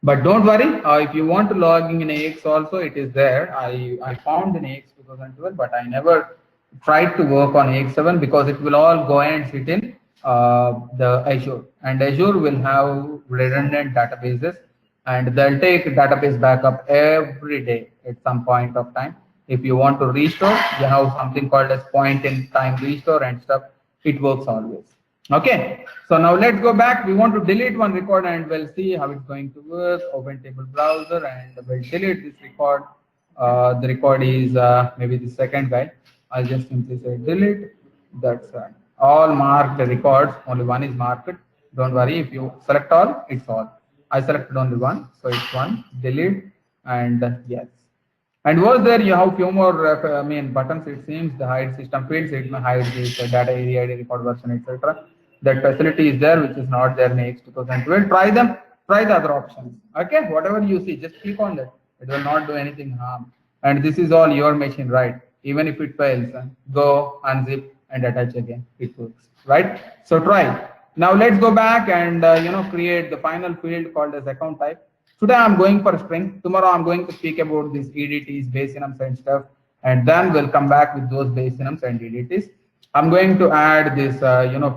but don't worry. If you want to log in AX also, it is there. I found in AX 2012, but I never tried to work on AX7 because it will all go and sit in the Azure, and Azure will have redundant databases, and they'll take database backup every day at some point of time. If you want to restore, you have something called as point in time restore and stuff. It works always. Okay, so now let's go back. We want to delete one record, and we'll see how it's going to work. Open table browser, and we'll delete this record. The record is maybe the second guy. I'll just simply say delete. That's all marked records. Only one is marked. Don't worry. If you select all, it's all. I selected only one, so it's one. Delete, and yes. And was there you have few more buttons? It seems the hide system fields. It may hide this data area, ID, record version, etc. That facility is there, which is not there in AX 2012. Try them. Try the other options. Okay, whatever you see, just click on that. It will not do anything harm. And this is all your machine, right? Even if it fails, go unzip and attach again. It works, right? So try. Now let's go back and create the final field called as account type. Today I'm going for string. Tomorrow I'm going to speak about this EDTs, base enums and stuff, and then we'll come back with those base enums and EDTs. I'm going to add this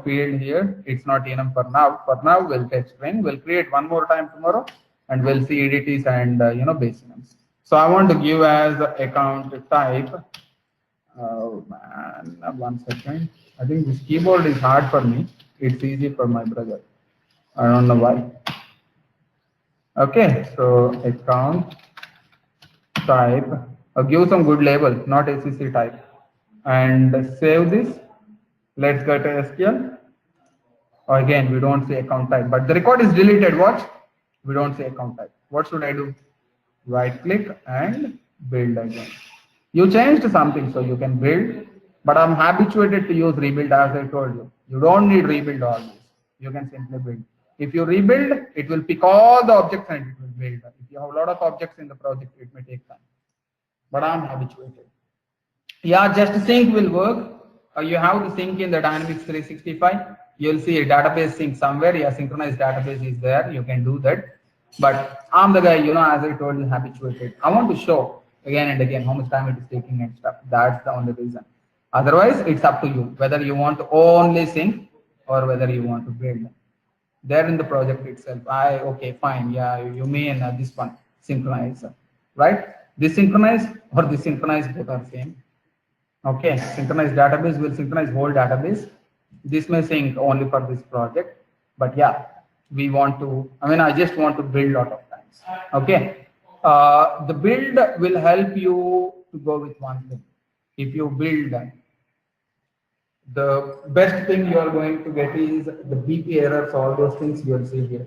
field here. It's not enum for now. For now we'll take string. We'll create one more time tomorrow, and we'll see EDTs and base enums. So I want to give as account type. Oh man, 1 second. I think this keyboard is hard for me. It's easy for my brother. I don't know why. Okay, so account type, give some good label, not ACC type, and save this. Let's go to SQL. Again, we don't say account type, but the record is deleted. Watch, we don't say account type. What should I do? Right click and build again. You changed something, so you can build, but I'm habituated to use rebuild as I told you. You don't need rebuild always. You can simply build. If you rebuild, it will pick all the objects and it will build. If you have a lot of objects in the project, it may take time. But I'm habituated. Yeah, just sync will work. You have to sync in the Dynamics 365. You'll see a database sync somewhere. Yeah, synchronized database is there. You can do that. But I'm the guy, as I told you, habituated. I want to show again and again how much time it is taking and stuff. That's the only reason. Otherwise, it's up to you whether you want to only sync or whether you want to build. There in the project itself, okay, fine, yeah, you mean this one, synchronize, right? This synchronize or this synchronize, both are same. Okay, synchronized database will synchronize whole database. This may sync only for this project, but yeah, we want to, I just want to build a lot of times. Okay, the build will help you to go with one thing. If you build, the best thing you are going to get is the BP errors, all those things you will see here.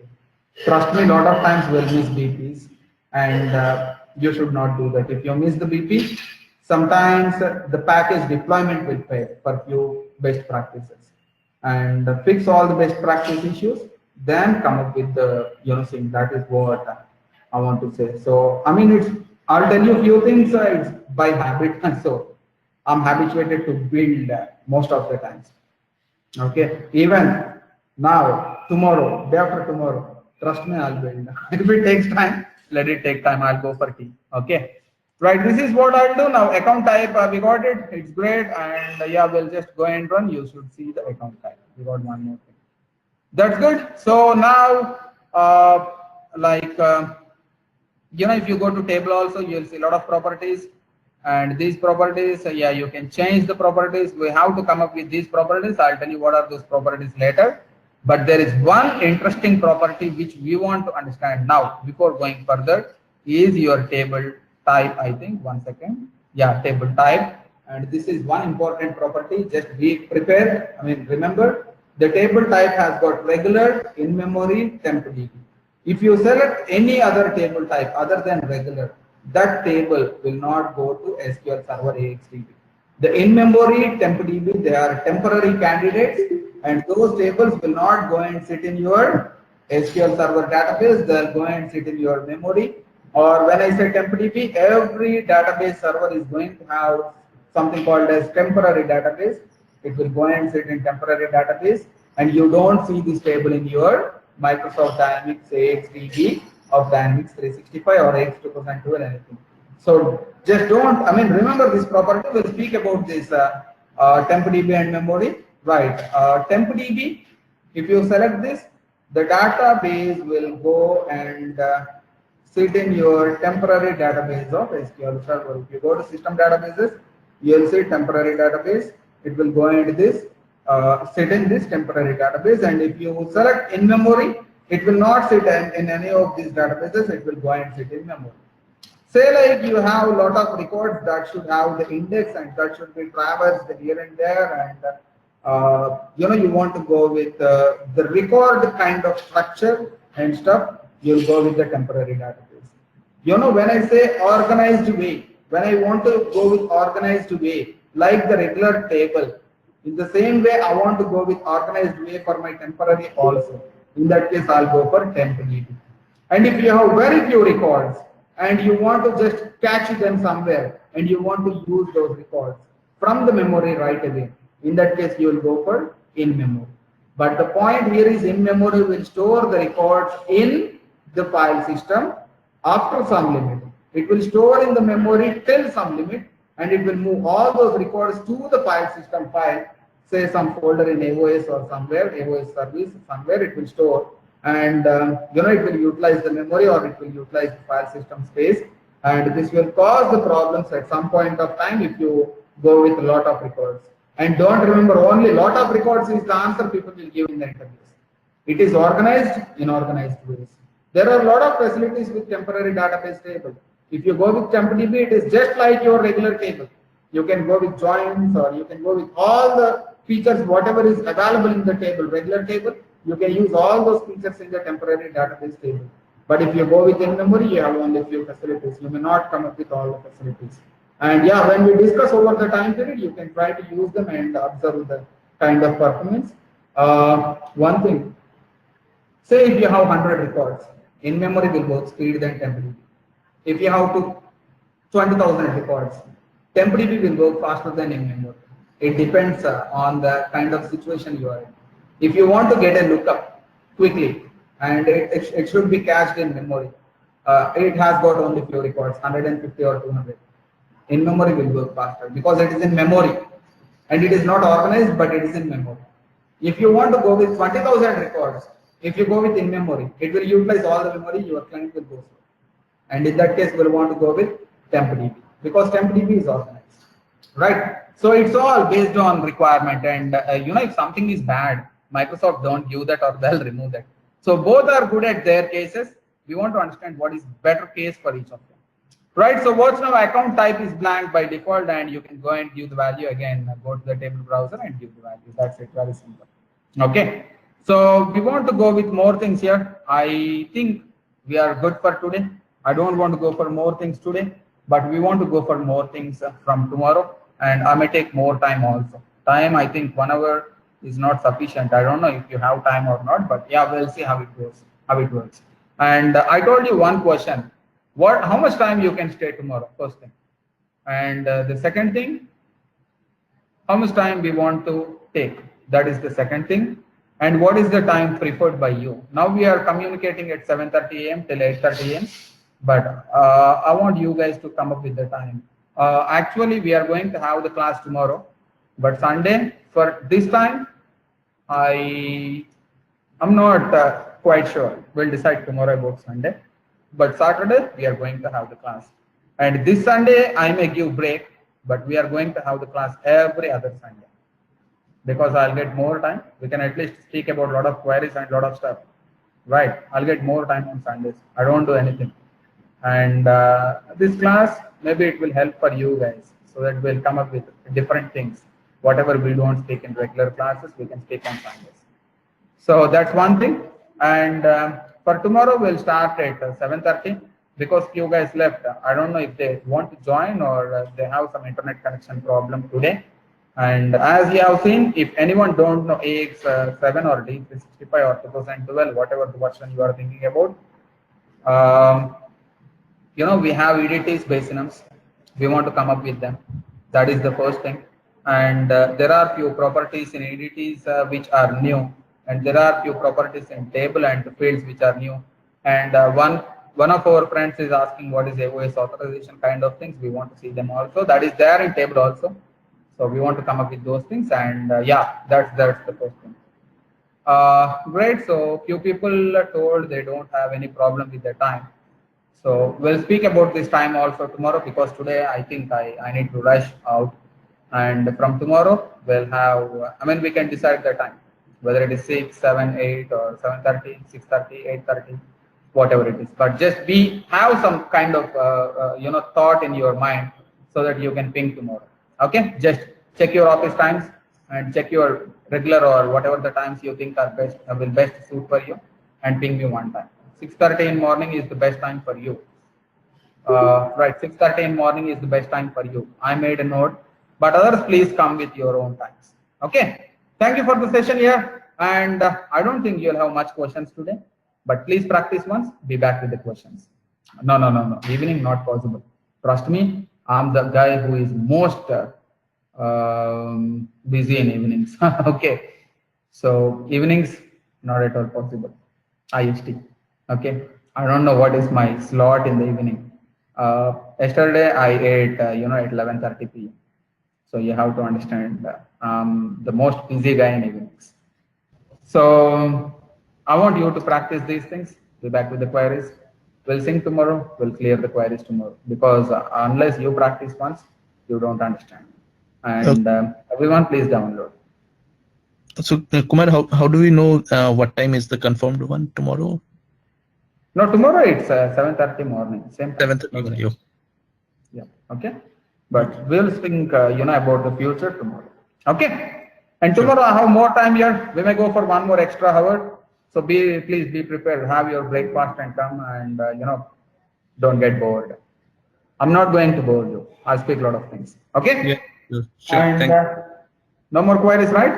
Trust me, a lot of times we'll miss BPs, and you should not do that. If you miss the BP, sometimes the package deployment will fail for few best practices. And fix all the best practice issues, then come up with the thing. That is what I want to say. So I'll tell you a few things. It's by habit, and so I'm habituated to build most of the times. Okay, even now, tomorrow, day after tomorrow, trust me, I'll build. If it takes time, let it take time. I'll go for tea. Okay, right. This is what I'll do now. Account type, we got it. It's great, and yeah, we'll just go and run. You should see the account type. We got one more thing. That's good. So now, if you go to table also, you'll see a lot of properties. And these properties, yeah, you can change the properties. We have to come up with these properties. I'll tell you what are those properties later. But there is one interesting property which we want to understand now before going further is your table type. I think 1 second. Yeah, table type. And this is one important property. Just be prepared. Remember, the table type has got regular, in memory, temp.db. If you select any other table type other than regular, that table will not go to SQL Server AXDB. The in-memory temp.db, they are temporary candidates, and those tables will not go and sit in your SQL Server database, they'll go and sit in your memory. Or when I say TempDB, every database server is going to have something called as temporary database. It will go and sit in temporary database, and you don't see this table in your Microsoft Dynamics AXDB of Dynamics 365 or AX 2012 anything. So just don't, I mean, remember this property. We'll speak about this TempDB and memory. Right, TempDB, if you select this, the database will go and sit in your temporary database of SQL Server. If you go to system databases, you'll see temporary database. It will go into this, sit in this temporary database. And if you select in memory, it will not sit in any of these databases. It will go and sit in memory. Say like you have a lot of records that should have the index and that should be traversed here and there, and you want to go with the record kind of structure and stuff, you'll go with the temporary database. When I say organized way, when I want to go with organized way, like the regular table, in the same way I want to go with organized way for my temporary also. In that case, I'll go for TempDB. And if you have very few records and you want to just catch them somewhere and you want to use those records from the memory right away, in that case you will go for in memory. But the point here is in memory will store the records in the file system after some limit. It will store in the memory till some limit, and it will move all those records to the file system file, say some folder in AOS or somewhere, AOS service, somewhere it will store, and it will utilize the memory or it will utilize the file system space, and this will cause the problems at some point of time if you go with a lot of records. And don't remember only lot of records is the answer people will give in the interviews. It is organized in organized ways. There are a lot of facilities with temporary database table. If you go with TempDB, it is just like your regular table. You can go with joins, or you can go with all the features, whatever is available in the table, regular table. You can use all those features in the temporary database table. But if you go with in-memory, you have only a few facilities. You may not come up with all the facilities. And yeah, when we discuss over the time period, you can try to use them and observe the kind of performance. One thing, say if you have 100 records, in-memory will work speed than TempDB. If you have 20,000 records, TempDB will work faster than in-memory. It depends on the kind of situation you are in. If you want to get a lookup quickly, and it should be cached in memory, it has got only few records, 150 or 200. In memory will work faster because it is in memory and it is not organized, but it is in memory. If you want to go with 20,000 records, if you go with in memory, it will utilize all the memory, your client will go slow. And in that case, we'll want to go with TempDB because TempDB is organized, right? So it's all based on requirement, and if something is bad, Microsoft don't give that or they'll remove that. So both are good at their cases. We want to understand what is better case for each of them. Right, so what's now account type is blank by default, and you can go and give the value again, go to the table browser and give the value. That's it, very simple. Okay, so we want to go with more things here. I think we are good for today. I don't want to go for more things today, but we want to go for more things from tomorrow, and I may take more time also. Time, I think 1 hour is not sufficient. I don't know if you have time or not, but yeah, we'll see how it goes, how it works. And I told you one question. How much time you can stay tomorrow, first thing. And the second thing, how much time we want to take, that is the second thing. And what is the time preferred by you? Now we are communicating at 7:30 a.m. till 8:30 a.m. But I want you guys to come up with the time. Actually, we are going to have the class tomorrow, but Sunday, for this time, I'm not quite sure. We'll decide tomorrow about Sunday. But Saturday, we are going to have the class. And this Sunday, I may give break, but we are going to have the class every other Sunday. Because I'll get more time. We can at least speak about a lot of queries and a lot of stuff. Right, I'll get more time on Sundays. I don't do anything. And this class, maybe it will help for you guys. So that we'll come up with different things. Whatever we don't speak in regular classes, we can speak on Sundays. So that's one thing. And for tomorrow, we'll start at 7:30 because few guys left. I don't know if they want to join or they have some internet connection problem today. And as you have seen, if anyone don't know AX7 or D365 or 2012, whatever the version you are thinking about, um, we have EDTs basinums. We want to come up with them. That is the first thing. And there are few properties in EDTs which are new, and there are few properties in table and fields which are new. And one of our friends is asking what is AOS authorization kind of things. We want to see them also. That is there in table also. So we want to come up with those things. And yeah, that's the first thing. Great. So few people are told they don't have any problem with their time. So we'll speak about this time also tomorrow, because today I think I need to rush out, and from tomorrow we'll have, I mean, we can decide the time, whether it is 6, 7, 8 or 7:30, 6:30, 8:30, whatever it is. But just have some kind of thought in your mind so that you can ping tomorrow. Okay, just check your office times and check your regular or whatever the times you think are best will best suit for you, and ping me one time. 6:30 in morning is the best time for you. Right, 6:30 in morning is the best time for you. I made a note, but others please come with your own times. Okay. Thank you for the session here, and I don't think you'll have much questions today, but please practice once. Be back with the questions. No. Evening not possible. Trust me, I'm the guy who is most busy in evenings. Okay. So evenings not at all possible. IST. Okay, I don't know what is my slot in the evening. Yesterday I ate, at 11:30 p.m. So you have to understand, the most busy guy in evenings. So I want you to practice these things. Be back with the queries. We'll sing tomorrow. We'll clear the queries tomorrow, because unless you practice once, you don't understand. And everyone, please download. So Kumar, how do we know what time is the confirmed one tomorrow? No, tomorrow it's 7:30 morning. Same time. 7:30 morning. Yeah. Okay. But we'll think, about the future tomorrow. Okay. And tomorrow I have more time here. We may go for one more extra hour. So please be prepared. Have your breakfast and come, and don't get bored. I'm not going to bore you. I'll speak a lot of things. Okay. Yeah. Sure. And no more queries, right?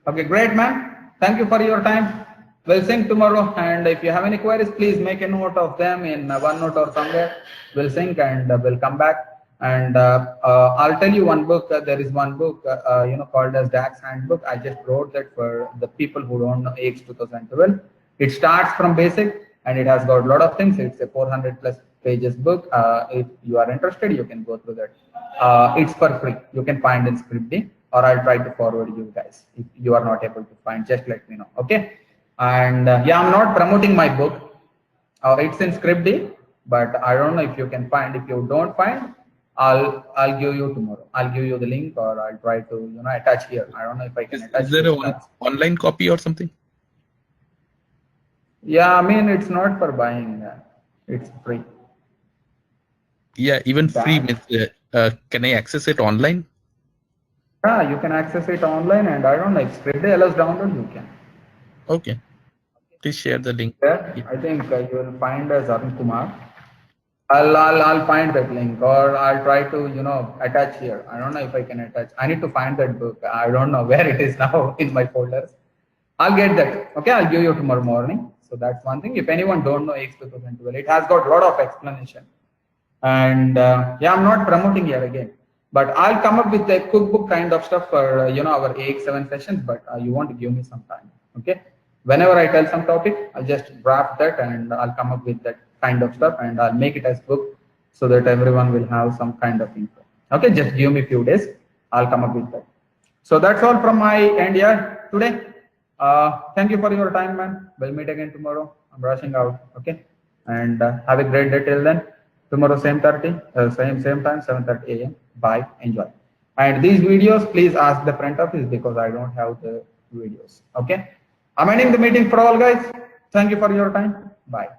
Okay, great, man. Thank you for your time. We'll sync tomorrow, and if you have any queries, please make a note of them in OneNote or somewhere. We'll sync, and we'll come back. And I'll tell you one book. There is one book, called as DAX Handbook. I just wrote that for the people who don't know AX 2012. It starts from basic, and it has got a lot of things. It's a 400 plus pages book. If you are interested, you can go through that. It's for free. You can find in Scripty, or I'll try to forward you guys. If you are not able to find, just let me know. Okay. And yeah, I'm not promoting my book. It's in Scripty, but I don't know if you can find. If you don't find, I'll give you tomorrow. I'll give you the link, or I'll try to attach here. I don't know if I can attach. Is there an online copy or something? Yeah, I mean, it's not for buying. It's free. Yeah, even free means, can I access it online? Yeah, you can access it online, and I don't know if Scripty allows download. You can. Okay. Please share the link. Yeah, I think you will find as Arun Kumar. I'll find that link, or I'll try to attach here. I don't know if I can attach. I need to find that book. I don't know where it is now in my folders. I'll get that. Okay, I'll give you tomorrow morning. So that's one thing. If anyone don't know AX 2012, it has got a lot of explanation. And yeah, I'm not promoting here again, but I'll come up with a cookbook kind of stuff for our AX7 sessions. But you want to give me some time. Okay. Whenever I tell some topic, I'll just draft that, and I'll come up with that kind of stuff, and I'll make it as book so that everyone will have some kind of info. Okay, just give me a few days. I'll come up with that. So that's all from my end here today. Thank you for your time, man. We'll meet again tomorrow. I'm rushing out. Okay, and have a great day till then. Tomorrow same time, 7:30 a.m. Bye. Enjoy. And these videos, please ask the front office, because I don't have the videos. Okay. I'm ending the meeting for all, guys. Thank you for your time. Bye.